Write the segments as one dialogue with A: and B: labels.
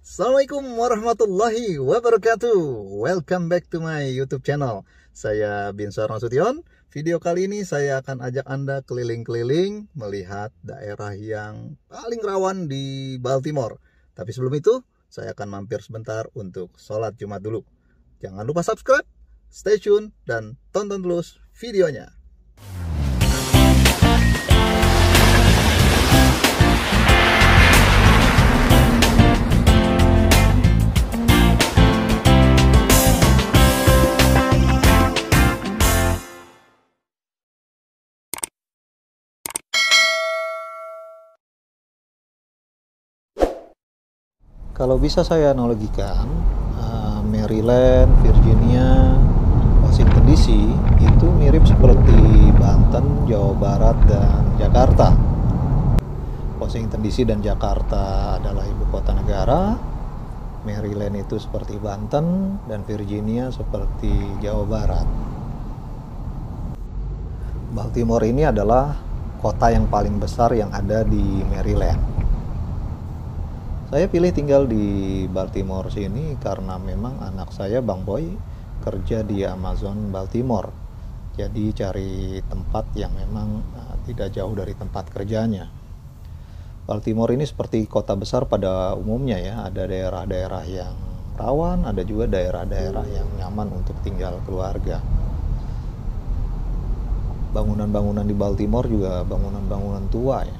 A: Assalamualaikum warahmatullahi wabarakatuh. Welcome back to my YouTube channel. Saya Binsar Nasution. Video kali ini saya akan ajak Anda keliling-keliling melihat daerah yang paling rawan di Baltimore. Tapi sebelum itu, saya akan mampir sebentar untuk sholat Jumat dulu. Jangan lupa subscribe, stay tune, dan tonton terus videonya. Kalau bisa saya analogikan, Maryland, Virginia, Washington DC itu mirip seperti Banten, Jawa Barat, dan Jakarta. Washington DC dan Jakarta adalah ibu kota negara, Maryland itu seperti Banten, dan Virginia seperti Jawa Barat. Baltimore ini adalah kota yang paling besar yang ada di Maryland. Saya pilih tinggal di Baltimore sini karena memang anak saya, Bang Boy, kerja di Amazon Baltimore. Jadi cari tempat yang memang tidak jauh dari tempat kerjanya. Baltimore ini seperti kota besar pada umumnya ya. Ada daerah-daerah yang rawan, ada juga daerah-daerah yang nyaman untuk tinggal keluarga. Bangunan-bangunan di Baltimore juga bangunan-bangunan tua ya.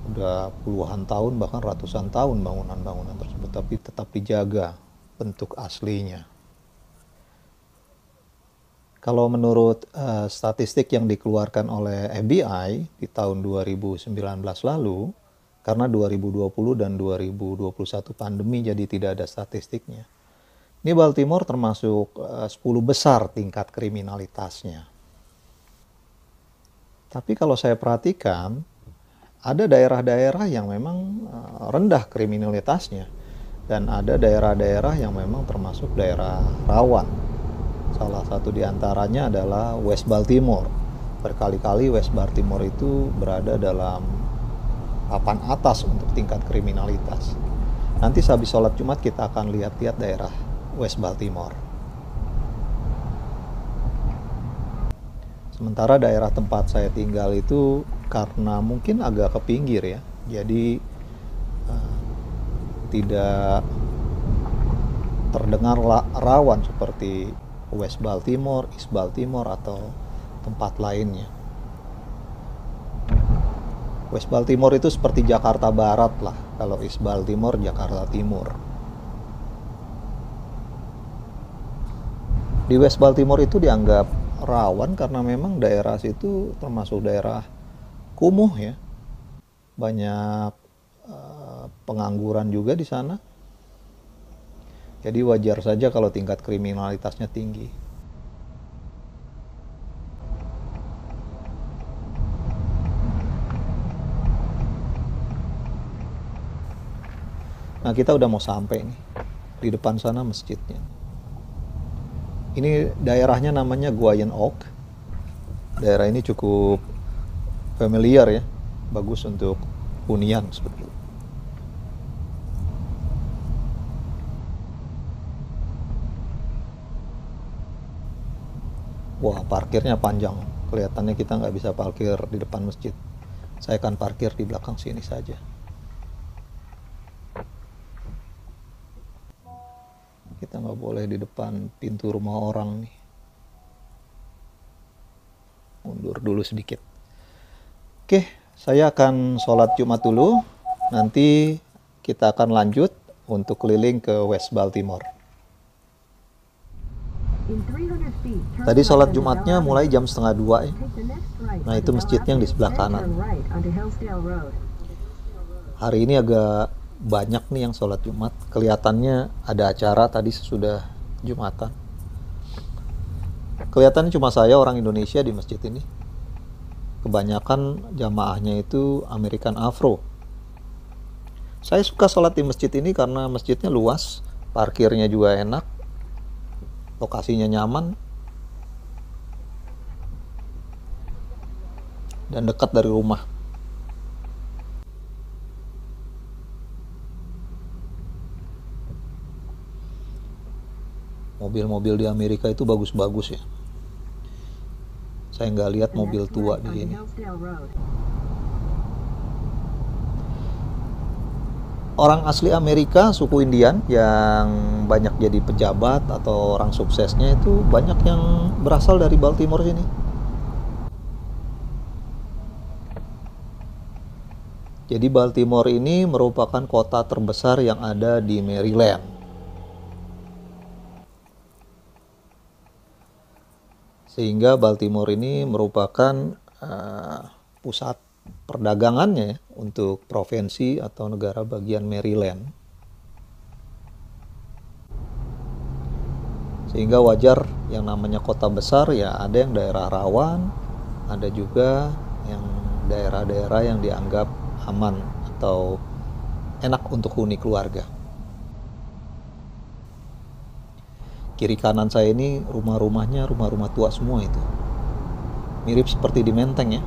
A: Udah puluhan tahun bahkan ratusan tahun bangunan-bangunan tersebut, tapi tetap dijaga bentuk aslinya. Kalau menurut statistik yang dikeluarkan oleh FBI di tahun 2019 lalu, karena 2020 dan 2021 pandemi jadi tidak ada statistiknya. Ini Baltimore termasuk 10 besar tingkat kriminalitasnya. Tapi kalau saya perhatikan, ada daerah-daerah yang memang rendah kriminalitasnya dan ada daerah-daerah yang memang termasuk daerah rawan. Salah satu diantaranya adalah West Baltimore. Berkali-kali West Baltimore itu berada dalam papan atas untuk tingkat kriminalitas. Nanti sehabis sholat Jumat kita akan lihat-lihat daerah West Baltimore. Sementara daerah tempat saya tinggal itu karena mungkin agak ke pinggir ya, jadi tidak terdengar rawan seperti West Baltimore, East Baltimore, atau tempat lainnya. West Baltimore itu seperti Jakarta Barat lah, kalau East Baltimore Jakarta Timur. Di West Baltimore itu dianggap rawan karena memang daerah situ termasuk daerah kumuh ya, banyak pengangguran juga di sana. Jadi wajar saja kalau tingkat kriminalitasnya tinggi. Nah, kita udah mau sampai nih, di depan sana masjidnya. Ini daerahnya namanya Guayan Oak. Daerah ini cukup familiar ya, bagus untuk hunian seperti itu. Wah, parkirnya panjang, kelihatannya kita nggak bisa parkir di depan masjid. Saya akan parkir di belakang sini saja. Kita nggak boleh di depan pintu rumah orang nih. Mundur dulu sedikit. Oke, saya akan sholat Jumat dulu. Nanti kita akan lanjut untuk keliling ke West Baltimore. Tadi sholat Jumatnya mulai jam 1:30 ya. Nah, itu masjidnya yang di sebelah kanan. Hari ini agak banyak nih yang sholat Jumat. Kelihatannya ada acara tadi sesudah Jumatan. Kelihatannya cuma saya orang Indonesia di masjid ini. Kebanyakan jamaahnya itu American Afro. Saya suka sholat di masjid ini karena masjidnya luas, parkirnya juga enak, lokasinya nyaman, dan dekat dari rumah. Mobil-mobil di Amerika itu bagus-bagus ya. Saya nggak lihat mobil tua di sini. Orang asli Amerika, suku Indian yang banyak jadi pejabat atau orang suksesnya itu banyak yang berasal dari Baltimore sini. Jadi Baltimore ini merupakan kota terbesar yang ada di Maryland. Sehingga Baltimore ini merupakan pusat perdagangannya ya, untuk provinsi atau negara bagian Maryland. Sehingga wajar yang namanya kota besar ya, ada yang daerah rawan, ada juga yang daerah-daerah yang dianggap aman atau enak untuk huni keluarga. Kiri kanan saya ini rumah-rumahnya rumah-rumah tua semua itu. Mirip seperti di Menteng ya.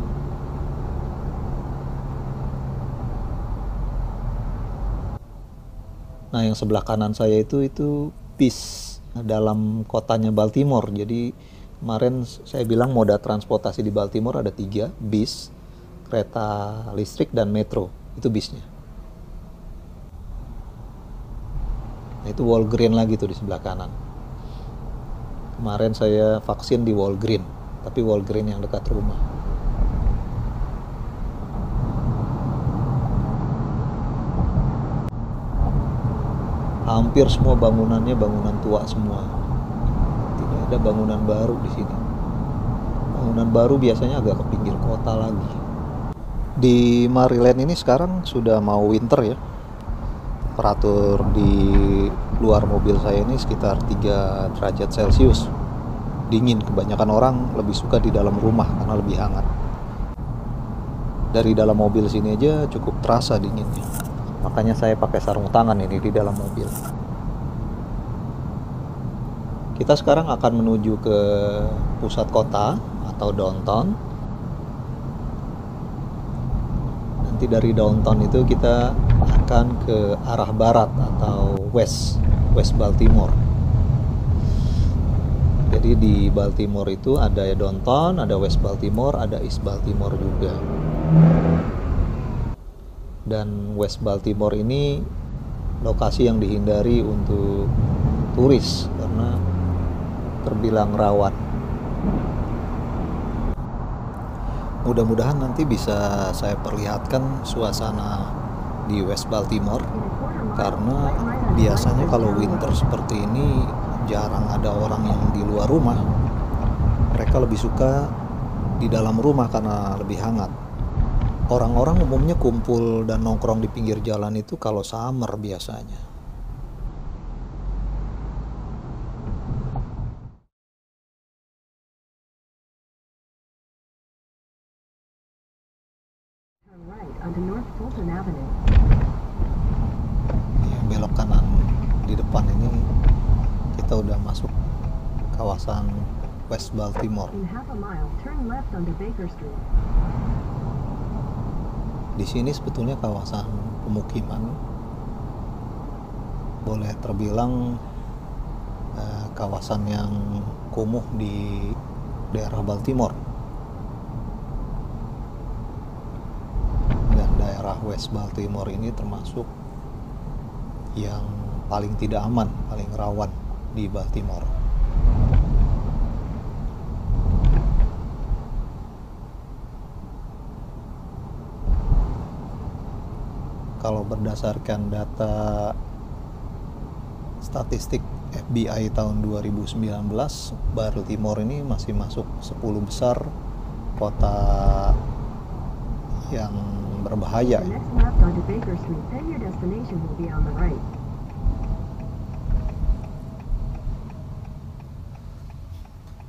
A: Nah, yang sebelah kanan saya itu bis dalam kotanya Baltimore. Jadi kemarin saya bilang moda transportasi di Baltimore ada 3, bis, kereta listrik, dan metro. Itu bisnya. Nah, itu Walgreens lagi tuh di sebelah kanan. Kemarin saya vaksin di Walgreens, tapi Walgreens yang dekat rumah. Hampir semua bangunannya bangunan tua semua. Tidak ada bangunan baru di sini. Bangunan baru biasanya agak ke pinggir kota lagi. Di Maryland ini sekarang sudah mau winter ya. Temperatur di luar mobil saya ini sekitar 3 derajat Celcius. Dingin, kebanyakan orang lebih suka di dalam rumah karena lebih hangat. Dari dalam mobil sini aja cukup terasa dinginnya. Makanya saya pakai sarung tangan ini di dalam mobil. Kita sekarang akan menuju ke pusat kota atau downtown. Nanti dari downtown itu kita akan ke arah barat atau West Baltimore. Jadi di Baltimore itu ada downtown, ada West Baltimore, ada East Baltimore juga. Dan West Baltimore ini lokasi yang dihindari untuk turis karena terbilang rawan. Mudah-mudahan nanti bisa saya perlihatkan suasana di West Baltimore, karena biasanya kalau winter seperti ini jarang ada orang yang di luar rumah. Mereka lebih suka di dalam rumah karena lebih hangat. Orang-orang umumnya kumpul dan nongkrong di pinggir jalan itu kalau summer biasanya. Ya, belok kanan di depan ini kita udah masuk kawasan West Baltimore. Di sini sebetulnya kawasan pemukiman, boleh terbilang kawasan yang kumuh di daerah Baltimore. Dan daerah West Baltimore ini termasuk yang paling tidak aman, paling rawan di Baltimore. Kalau berdasarkan data statistik FBI tahun 2019, Baltimore ini masih masuk 10 besar kota yang berbahaya.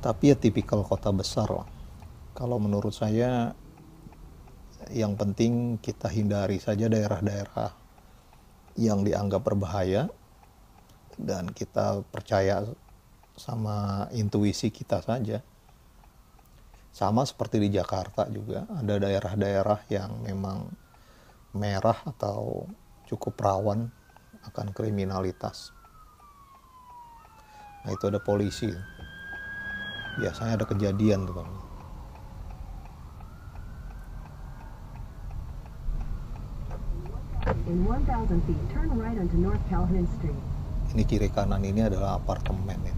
A: Tapi ya tipikal kota besar lah. Kalau menurut saya yang penting kita hindari saja daerah-daerah yang dianggap berbahaya, dan kita percaya sama intuisi kita saja. Sama seperti di Jakarta juga, ada daerah-daerah yang memang merah atau cukup rawan akan kriminalitas. Nah, itu ada polisi. Biasanya ada kejadian tuh, Bang.
B: In 1,000 feet, turn right onto North Calhoun Street.
A: Ini kiri kanan ini adalah apartemen ini.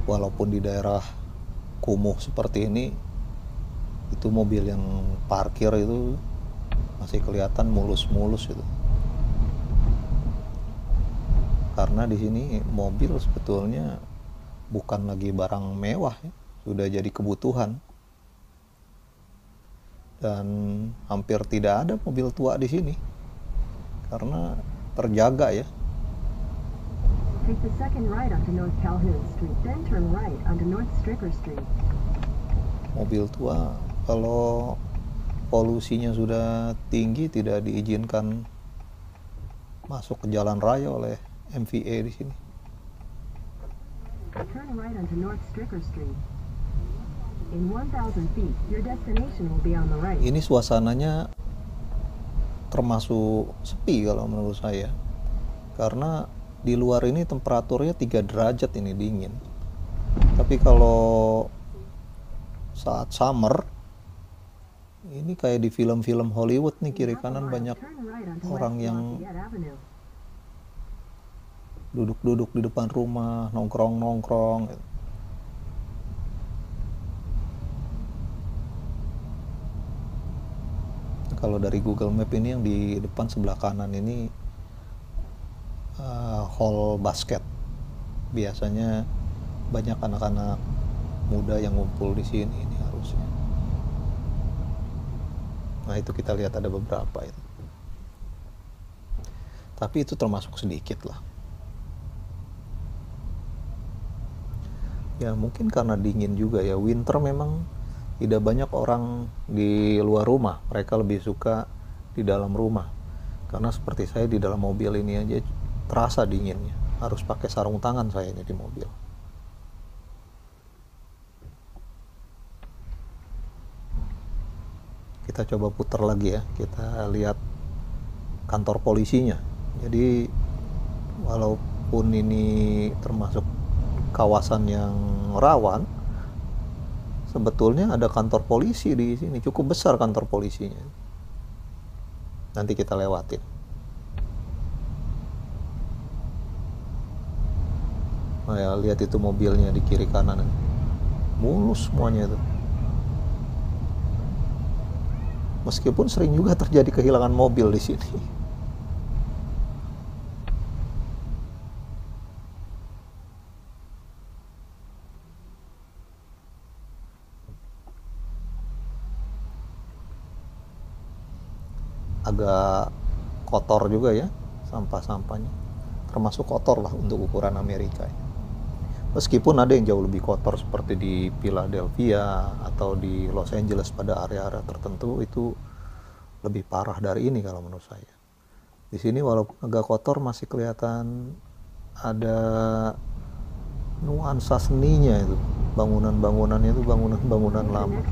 A: Walaupun di daerah kumuh seperti ini, itu mobil yang parkir itu masih kelihatan mulus-mulus itu. Karena di sini mobil sebetulnya bukan lagi barang mewah ya, sudah jadi kebutuhan. Dan hampir tidak ada mobil tua di sini karena terjaga ya.
B: Take the second right onto North Calhoun Street, then turn right onto North Stricker Street.
A: Mobil tua kalau polusinya sudah tinggi tidak diizinkan masuk ke jalan raya oleh MVA di sini.
B: Turn right onto North Stricker Street. In 1,000 feet, your destination will be on the right.
A: Ini suasananya termasuk sepi kalau menurut saya. Karena di luar ini temperaturnya 3 derajat ini dingin. Tapi kalau saat summer, ini kayak di film-film Hollywood nih, kiri kanan banyak orang yang duduk-duduk di depan rumah, nongkrong-nongkrong gitu. Kalau dari Google Map ini yang di depan sebelah kanan ini hall basket. Biasanya banyak anak-anak muda yang ngumpul di sini ini harusnya. Nah, itu kita lihat ada beberapa itu. Tapi itu termasuk sedikit lah. Ya mungkin karena dingin juga ya, winter memang tidak banyak orang di luar rumah, mereka lebih suka di dalam rumah. Karena seperti saya di dalam mobil ini aja terasa dinginnya, harus pakai sarung tangan saya ini di mobil. Kita coba putar lagi ya, kita lihat kantor polisinya. Jadi walaupun ini termasuk kawasan yang rawan, sebetulnya ada kantor polisi di sini, cukup besar kantor polisinya. Nanti kita lewatin. Nah ya, lihat itu mobilnya di kiri kanan, mulus semuanya itu. Meskipun sering juga terjadi kehilangan mobil di sini. Agak kotor juga ya sampah-sampahnya, termasuk kotor lah untuk ukuran Amerika. Meskipun ada yang jauh lebih kotor seperti di Philadelphia atau di Los Angeles pada area-area tertentu, itu lebih parah dari ini kalau menurut saya. Di sini walaupun agak kotor masih kelihatan ada nuansa seninya itu. Bangunan-bangunannya itu bangunan-bangunan lama.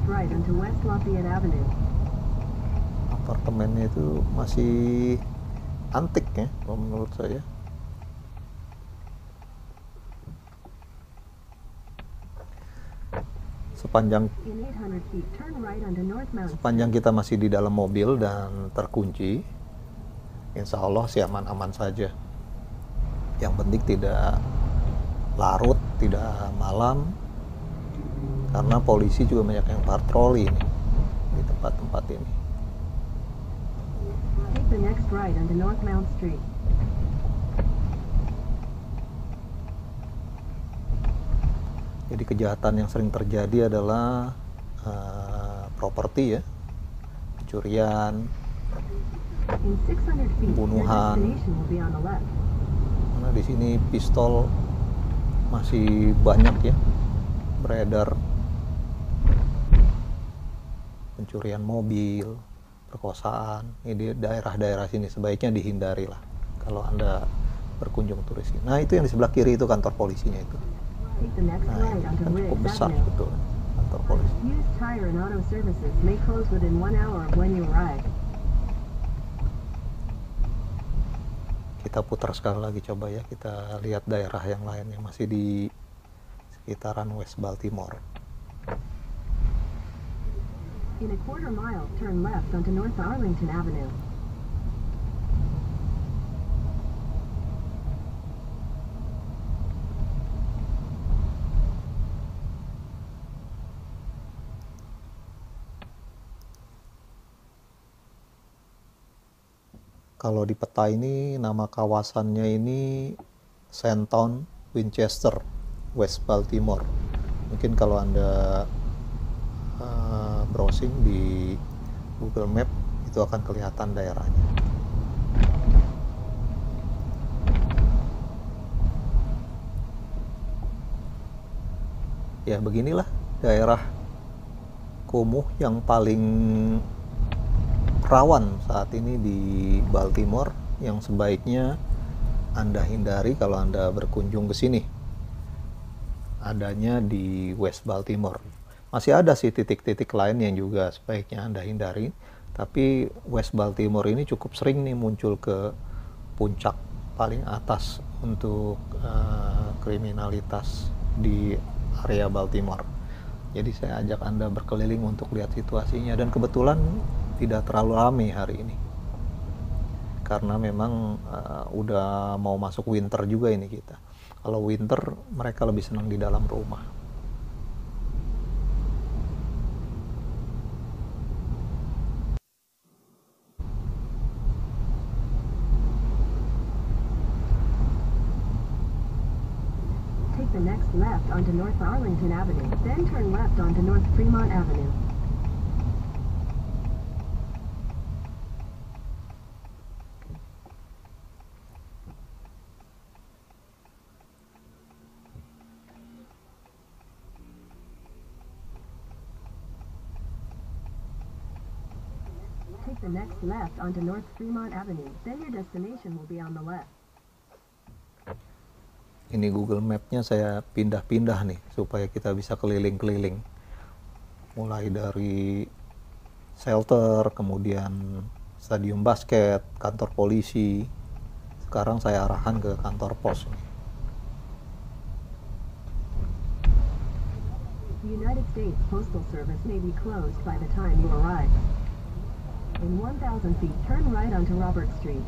A: Apartemennya itu masih antik ya kalau menurut saya. Sepanjang kita masih di dalam mobil dan terkunci, insya Allah sih aman-aman saja. Yang penting tidak larut, tidak malam, karena polisi juga banyak yang patroli ini di tempat-tempat ini.
B: Take the next right onto North Mount Street.
A: Jadi kejahatan yang sering terjadi adalah properti ya, pencurian, pembunuhan. Karena di sini pistol masih banyak ya beredar, pencurian mobil, perkosaan. Ini di daerah-daerah sini sebaiknya dihindari lah kalau Anda berkunjung turis. Nah itu yang di sebelah kiri itu kantor polisinya itu.
B: Take the next
A: Nah
B: right
A: ini
B: onto
A: kan cukup
B: Riggs
A: besar
B: Avenue.
A: betul kantor polisi.
B: Used tire and auto services may close within 1 hour of when you arrive.
A: Kita putar sekali lagi coba ya, kita lihat daerah yang lain yang masih di sekitaran West Baltimore.
B: In a quarter mile, turn left onto North Arlington Avenue.
A: Kalau di peta ini nama kawasannya ini Sandtown, Winchester, West Baltimore. Mungkin kalau Anda browsing di Google Map itu akan kelihatan daerahnya. Ya beginilah daerah kumuh yang paling rawan saat ini di Baltimore, yang sebaiknya Anda hindari kalau Anda berkunjung ke sini. Adanya di West Baltimore. Masih ada sih titik-titik lain yang juga sebaiknya Anda hindari, tapi West Baltimore ini cukup sering nih muncul ke puncak paling atas untuk kriminalitas di area Baltimore. Jadi saya ajak Anda berkeliling untuk lihat situasinya, dan kebetulan tidak terlalu ramai hari ini karena memang udah mau masuk winter juga ini kita. Kalau winter mereka lebih senang di dalam rumah.
B: Take the next left onto North Arlington Avenue, then turn left onto North Fremont Avenue. Take the next left onto North Fremont Avenue, then your destination will be on the left.
A: Ini Google Map-nya saya pindah-pindah nih supaya kita bisa keliling-keliling. Mulai dari shelter, kemudian stadium basket, kantor polisi. Sekarang saya arahkan ke kantor pos.
B: The United States Postal Service may be closed by the time you arrive. In 1,000 feet, turn right onto Robert Street.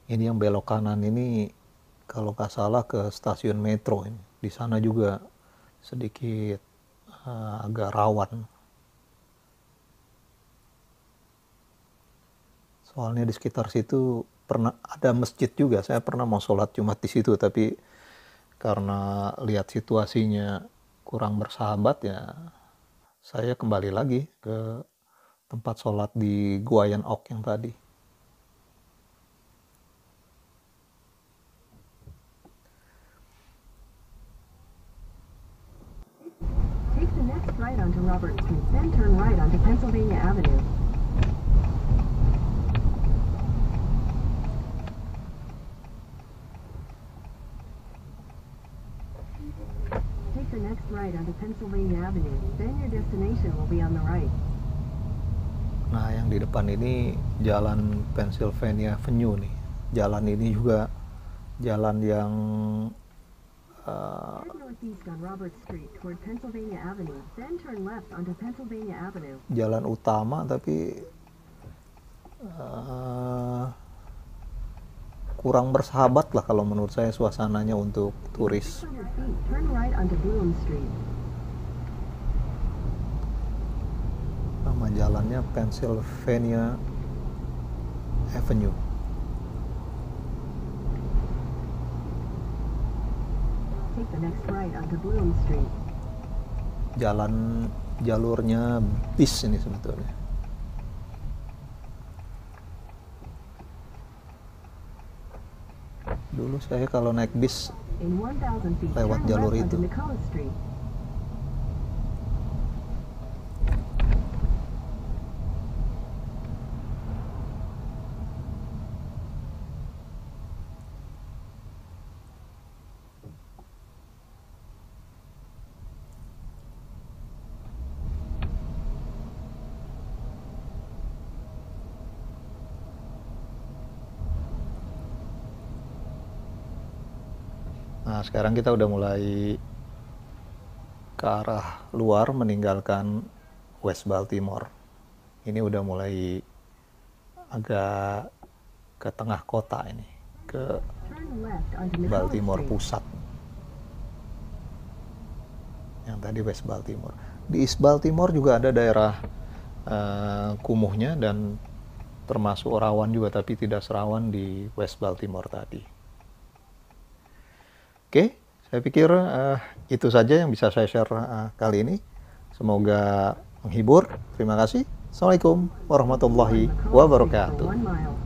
A: Ini yang belok kanan ini kalau nggak salah ke stasiun metro ini. Di sana juga sedikit agak rawan. Soalnya di sekitar situ pernah ada masjid juga. Saya pernah mau sholat Jumat di situ, tapi karena lihat situasinya kurang bersahabat ya, saya kembali lagi ke tempat sholat di Guayan Oak yang tadi.
B: Take the next right onto Robert Street, then turn right onto Pennsylvania Avenue. Take the next right onto Pennsylvania Avenue, then your destination will be on the right.
A: Nah, yang di depan ini jalan Pennsylvania Avenue nih. Jalan ini juga jalan yang
B: Head northeast on Robert Street toward Pennsylvania Avenue, then turn left onto Pennsylvania Avenue.
A: jalan utama, tapi kurang bersahabat lah kalau menurut saya suasananya untuk turis.
B: 600 feet, turn right onto Bloom Street.
A: Nama jalannya Pennsylvania Avenue.
B: Take the next right onto Bloom Street.
A: Jalurnya bis ini sebetulnya. Dulu saya kalau naik bis
B: In 1,000 feet,
A: lewat
B: turn
A: jalur
B: left
A: itu.
B: onto Nicholas Street.
A: Nah, sekarang kita udah mulai ke arah luar meninggalkan West Baltimore. Ini udah mulai agak ke tengah kota ini, ke
B: Turn left onto Nicholas
A: Baltimore
B: Street.
A: pusat. Yang tadi West Baltimore. Di East Baltimore juga ada daerah kumuhnya dan termasuk rawan juga, tapi tidak serawan di West Baltimore tadi. Oke, saya pikir itu saja yang bisa saya share kali ini. Semoga menghibur. Terima kasih. Assalamualaikum warahmatullahi
B: For
A: wabarakatuh.
B: 1 mile.